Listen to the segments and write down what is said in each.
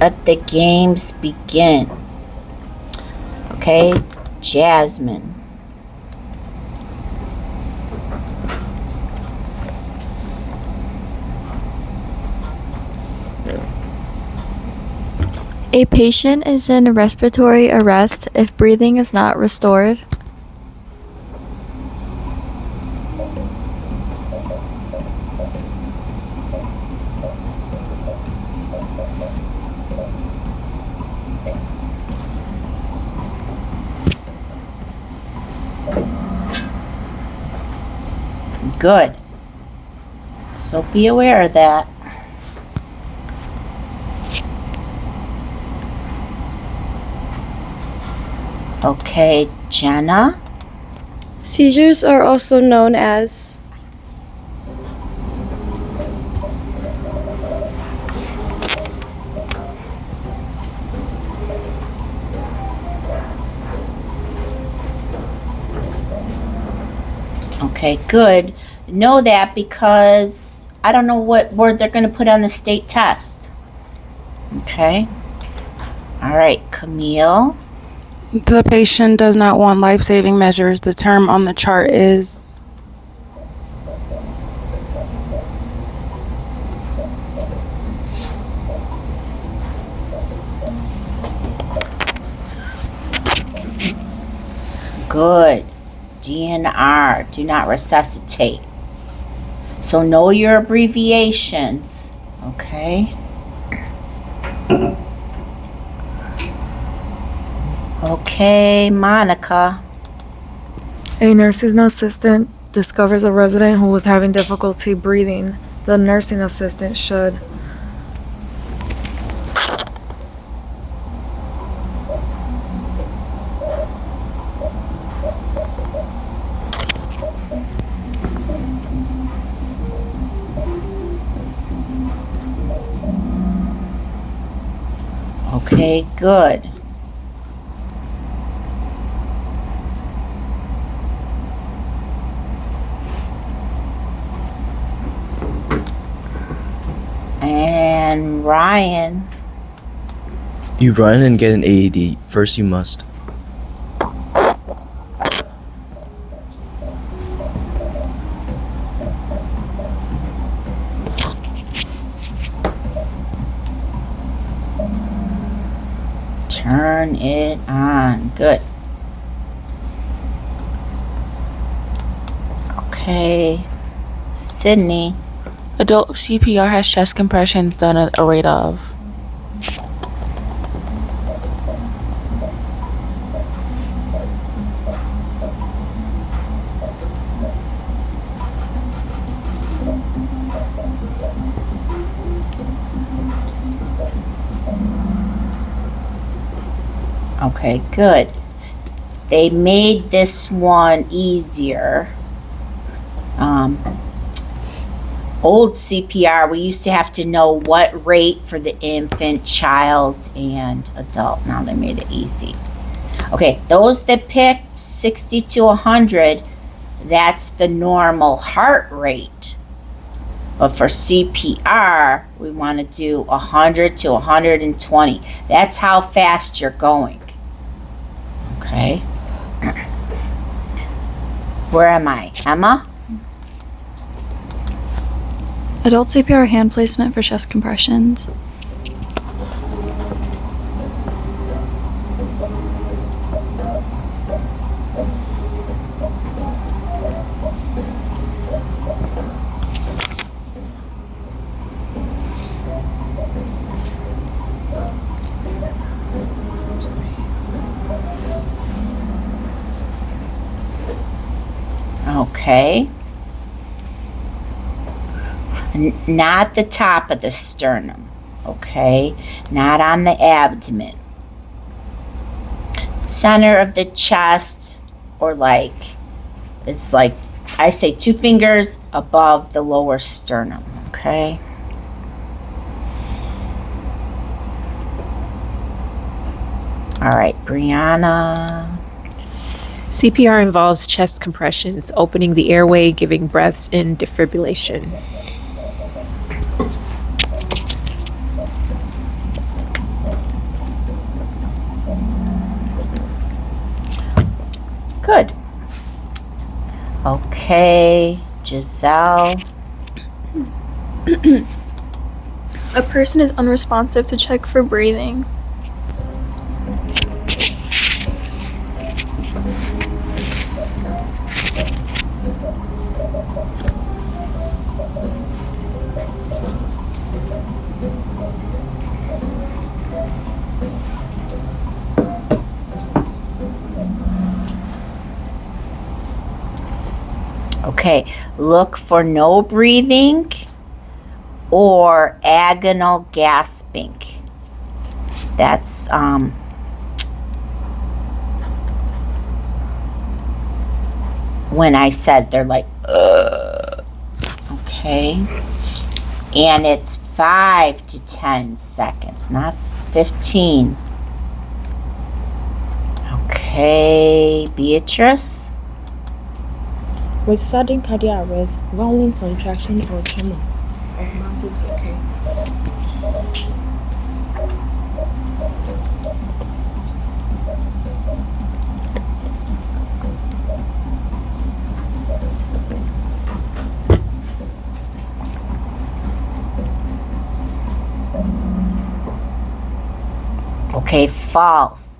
Let the games begin. Okay, Jasmine. A patient is in respiratory arrest if breathing is not restored. Good. So be aware of that. Okay, Jenna. Seizures are also known as Okay, good. Know that because I don't know what word they're going to put on the state test. Okay. All right, Camille. The patient does not want life-saving measures. The term on the chart is Good. DNR, do not resuscitate. So know your abbreviations. Okay. Okay, Monica. A nursing assistant discovers a resident who was having difficulty breathing. The nursing assistant should Okay, good. And Ryan. You run and get an AED. First you must. Turn it on. Good. Okay. Sydney. Adult CPR has chest compressions done at a rate of. Okay, good. They made this one easier. Old CPR, we used to have to know what rate for the infant, child, and adult. Now they made it easy. Okay, those that picked 60 to 100, that's the normal heart rate. But for CPR, we want to do 100 to 120. That's how fast you're going. Okay. Where am I? Emma? Adult CPR hand placement for chest compressions. Okay. Not the top of the sternum. Okay. Not on the abdomen. Center of the chest, or like, it's like, I say 2 fingers above the lower sternum. Okay. All right, Brianna. CPR involves chest compressions, opening the airway, giving breaths, and defibrillation. Okay, Giselle. A person is unresponsive to check for breathing. Okay, look for no breathing or agonal gasping. That's when I said they're like, ugh. Okay. And it's 5 to 10 seconds, not 15. Okay, Beatrice. With sudden cardiac arrest, violent contraction or tremor of muscles, okay. Okay, false.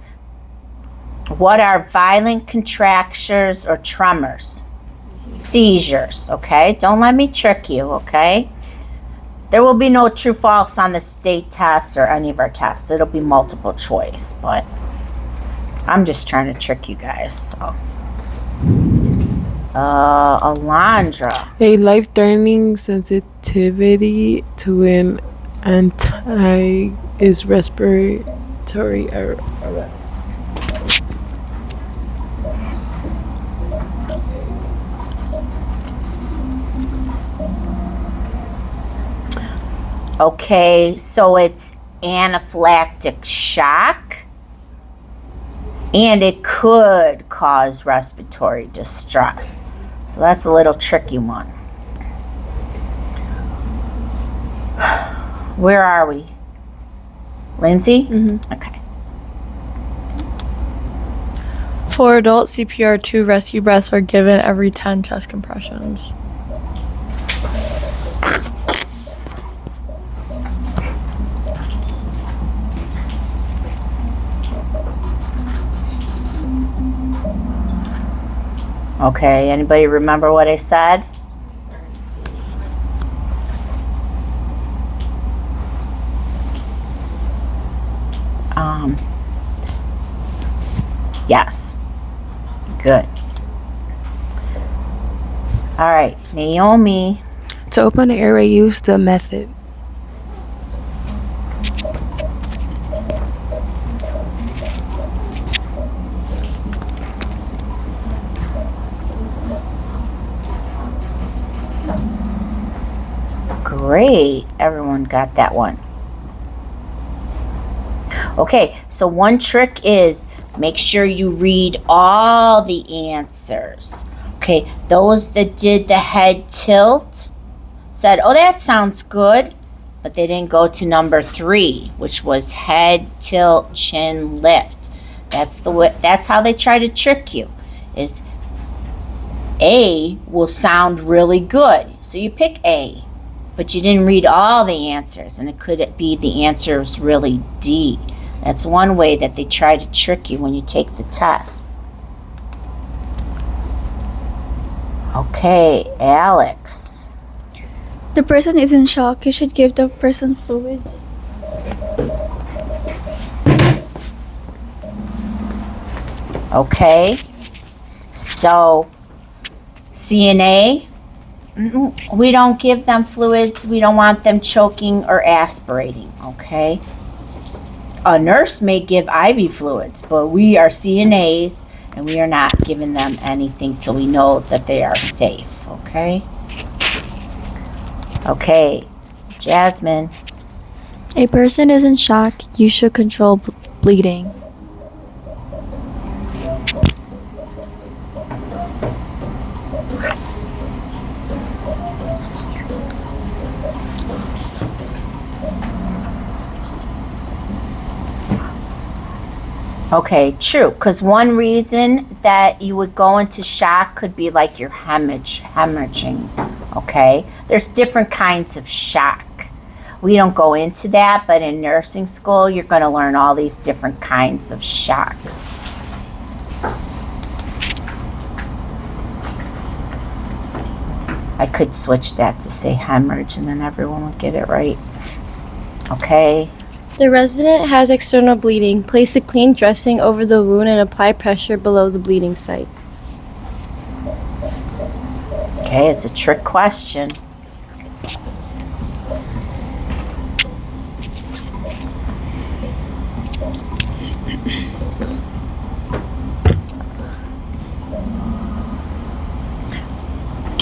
What are violent contractions or tremors? Seizures, okay? Don't let me trick you, okay? There will be no true false on the state test or any of our tests. It'll be multiple choice, but I'm just trying to trick you guys. So. Alondra. A life-threatening sensitivity to an anti is respiratory arrest. Okay, so it's anaphylactic shock, and it could cause respiratory distress. So that's a little tricky one. Where are we? Lindsay? Okay. For adult CPR, 2 rescue breaths are given every 10 chest compressions. Okay, anybody remember what I said? Yes. Good. All right, Naomi. To open the airway, use the method. Great. Everyone got that one. Okay, so one trick is make sure you read all the answers. Okay, those that did the head tilt said, oh, that sounds good, but they didn't go to number 3, which was head tilt, chin lift. That's how they try to trick you, is A will sound really good. So you pick A, but you didn't read all the answers, and it could be the answer is really D. That's one way that they try to trick you when you take the test. Okay, Alex. The person is in shock. You should give the person fluids. Okay, so CNA, we don't give them fluids. We don't want them choking or aspirating, okay? A nurse may give IV fluids, but we are CNAs and we are not giving them anything till we know that they are safe, okay? Okay, Jasmine. A person is in shock. You should control bleeding. Okay, true. Because one reason that you would go into shock could be like you're hemorrhaging. Okay, there's different kinds of shock. We don't go into that, but in nursing school, you're going to learn all these different kinds of shock. I could switch that to say hemorrhage and then everyone would get it right. Okay. The resident has external bleeding. Place a clean dressing over the wound and apply pressure below the bleeding site. Okay, it's a trick question.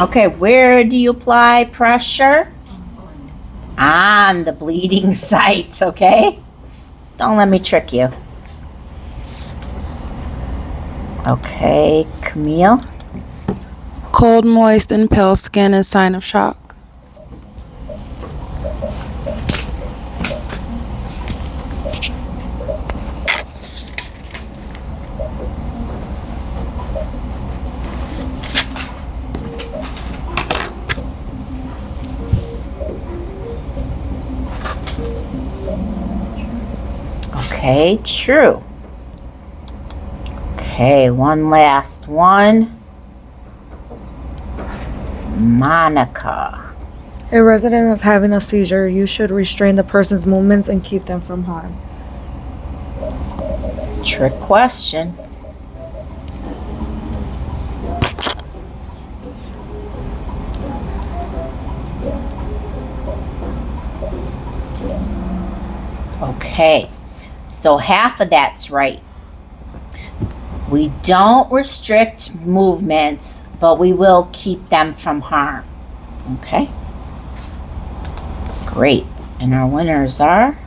Okay, where do you apply pressure? On the bleeding sites, okay? Don't let me trick you. Okay, Camille. Cold, moist, and pale skin is sign of shock. Okay, true. Okay, one last one. Monica. A resident is having a seizure. You should restrain the person's movements and keep them from harm. Trick question. Okay, so half of that's right. We don't restrict movements, but we will keep them from harm. Okay? Great. And our winners are